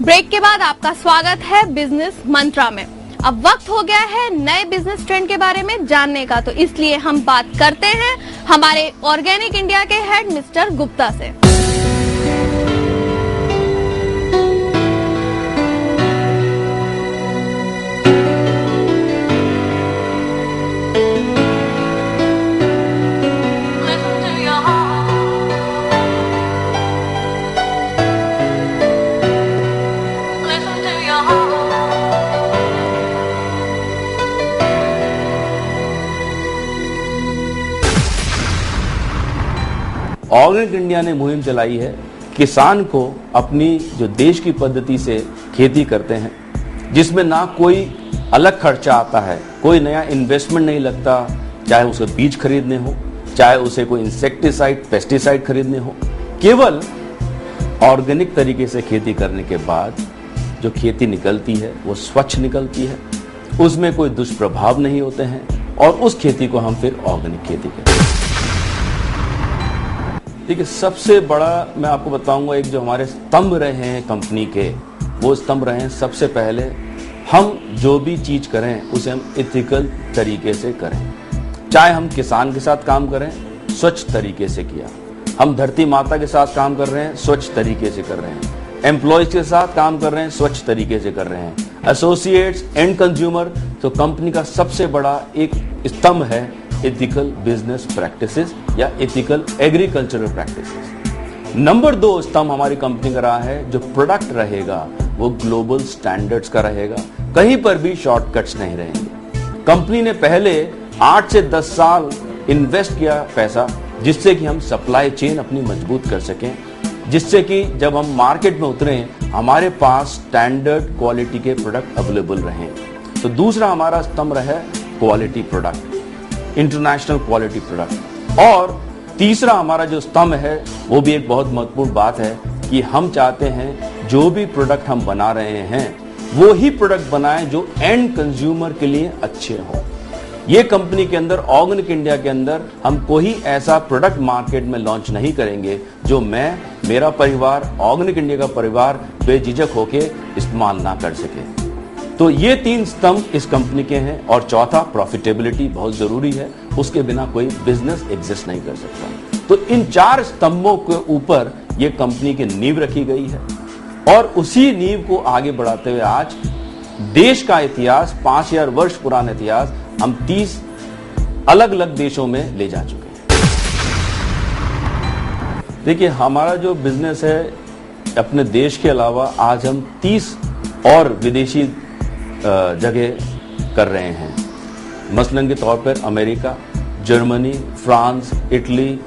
Break के बाद आपका स्वागत है बिजनेस मंत्रा में। अब वक्त हो गया है नए बिजनेस ट्रेंड के बारे में जानने का, तो इसलिए हम बात करते हैं हमारे ऑर्गेनिक इंडिया के हेड मिस्टर गुप्ता से। ऑर्गेनिक इंडिया ने मुहिम चलाई है किसान को अपनी जो देश की पद्धति से खेती करते हैं, जिसमें ना कोई अलग खर्चा आता है, कोई नया इन्वेस्टमेंट नहीं लगता, चाहे उसे बीज खरीदने हो, चाहे उसे कोई इंसेक्टिसाइड पेस्टिसाइड खरीदने हो। केवल ऑर्गेनिक तरीके से खेती करने के बाद जो खेती निकलती है वो स्वच्छ निकलती है, उसमें कोई दुष्प्रभाव नहीं होते हैं और उस खेती को हम फिर ऑर्गेनिक खेती कहते हैं। देखिए, सबसे बड़ा मैं आपको बताऊंगा, एक जो हमारे स्तंभ रहे हैं कंपनी के, वो स्तंभ रहे हैं सबसे पहले हम जो भी चीज करें उसे हम एथिकल तरीके से करें। चाहे हम किसान के साथ काम करें, स्वच्छ तरीके से किया, हम धरती माता के साथ काम कर रहे हैं, स्वच्छ तरीके से कर रहे हैं, एम्प्लॉयज के साथ काम कर रहे हैं, स्वच्छ तरीके से कर रहे हैं, एसोसिएट्स, एंड कंज्यूमर। तो कंपनी का सबसे बड़ा एक स्तंभ है एथिकल बिजनेस प्रैक्टिसेस या एथिकल एग्रीकल्चरल प्रैक्टिसेस। नंबर 2 स्तंभ हमारी कंपनी का रहा है, जो प्रोडक्ट रहेगा वो ग्लोबल स्टैंडर्ड्स का रहेगा, कहीं पर भी शॉर्टकट्स नहीं रहेंगे। कंपनी ने पहले 8 से 10 साल इन्वेस्ट किया पैसा, जिससे कि हम सप्लाई चेन अपनी मजबूत कर सकें, जिससे कि जब हम मार्केट में उतरें हमारे पास स्टैंडर्ड क्वालिटी के प्रोडक्ट अवेलेबल रहें। तो दूसरा हमारा स्तंभ रहा है quality product, international quality product. और तीसरा हमारा जो स्तंभ है वो भी एक बहुत महत्वपूर्ण बात है कि हम चाहते हैं जो भी प्रोडक्ट हम बना रहे हैं वो ही प्रोडक्ट बनाएं जो एंड कंज्यूमर के लिए अच्छे हों। ये कंपनी के अंदर, ऑर्गेनिक इंडिया के अंदर, हम कोई ऐसा प्रोडक्ट मार्केट में लॉन्च नहीं करेंगे जो मैं, मेरा परिवार, ऑर्गेनिक इंडिया का परिवार बेझिझक होके इस्तेमाल ना कर सके। तो ये 3 स्तंभ इस कंपनी के हैं। और चौथा, प्रॉफिटेबिलिटी बहुत जरूरी है, उसके बिना कोई बिजनेस एग्जिस्ट नहीं कर सकता। तो इन 4 स्तंभों के ऊपर ये कंपनी की नींव रखी गई है और उसी नींव को आगे बढ़ाते हुए आज देश का इतिहास, 5000 वर्ष पुराना इतिहास, हम 30 अलग अलग देशों में ले जा चुके हैं। देखिए, हमारा जो बिजनेस है अपने देश के अलावा आज हम 30 और विदेशी जगह कर रहे हैं। मसलन के तौर पर America, Germany, France, Italy,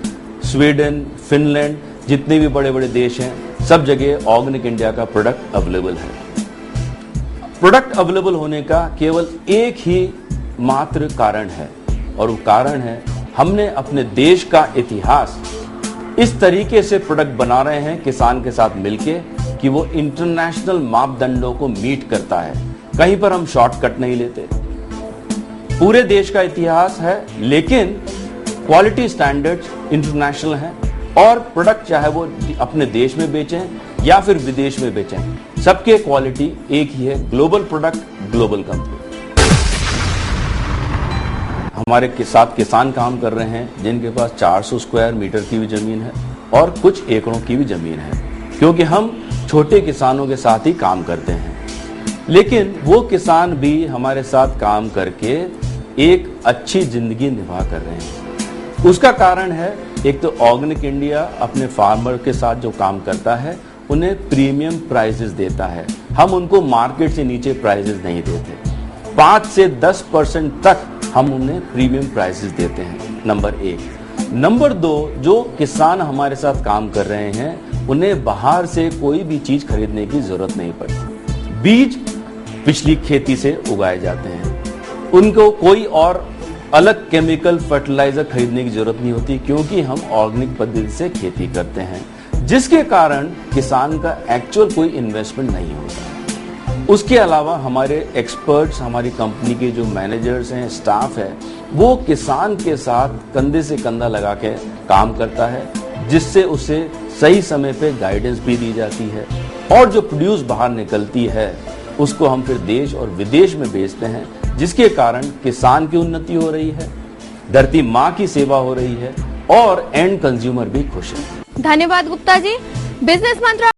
Sweden, Finland, जितने भी बड़े बड़े देश हैं, सब जगह ऑर्गेनिक इंडिया का प्रोडक्ट अवेलेबल है। प्रोडक्ट अवेलेबल होने का केवल एक ही मात्र कारण है, और वो कारण है हमने अपने देश का इतिहास इस तरीके से प्रोडक्ट बना रहे हैं किसान के साथ मिलके कि वो इंटरनेशनल मापदंडों को मीट करता है। कहीं पर हम शॉर्टकट नहीं लेते। पूरे देश का इतिहास है, लेकिन क्वालिटी स्टैंडर्ड्स इंटरनेशनल हैं और प्रोडक्ट चाहे वो अपने देश में बेचें या फिर विदेश में बेचें, सबके क्वालिटी एक ही है। Global product, global company. हमारे के साथ किसान काम कर रहे हैं जिनके पास 400 स्क्वायर मीटर की भी जमीन है और कुछ एकड़ों की भी जमीन है, क्योंकि हम छोटे किसानों के साथ ही काम करते हैं। लेकिन वो किसान भी हमारे साथ काम करके एक अच्छी जिंदगी निभा कर रहे हैं। उसका कारण है, एक तो ऑर्गेनिक इंडिया अपने फार्मर के साथ जो काम करता है उन्हें प्रीमियम प्राइसेस देता है। हम उनको मार्केट से नीचे प्राइसेस नहीं देते, 5 से 10% तक हम उन्हें प्रीमियम प्राइसेस देते हैं, नंबर 1। नंबर 2, जो किसान हमारे साथ काम कर रहे हैं उन्हें बाहर से कोई भी चीज खरीदने की जरूरत नहीं पड़ती। बीज पिछली खेती से उगाए जाते हैं, उनको कोई और अलग केमिकल फर्टिलाइजर खरीदने की जरूरत नहीं होती, क्योंकि हम ऑर्गेनिक पद्धति से खेती करते हैं, जिसके कारण किसान का एक्चुअल कोई इन्वेस्टमेंट नहीं होता। उसके अलावा हमारे एक्सपर्ट्स, हमारी कंपनी के जो मैनेजर्स हैं, स्टाफ है, वो किसान के साथ कंधे से कंधा लगा के काम करता है, जिससे उसे सही समय पे गाइडेंस भी दी जाती है, और जो प्रोड्यूस बाहर निकलती है उसको हम फिर देश और विदेश में बेचते हैं, जिसके कारण किसान की उन्नति हो रही है, धरती माँ की सेवा हो रही है और एंड कंज्यूमर भी खुश है। धन्यवाद गुप्ता जी। बिजनेस मंत्रा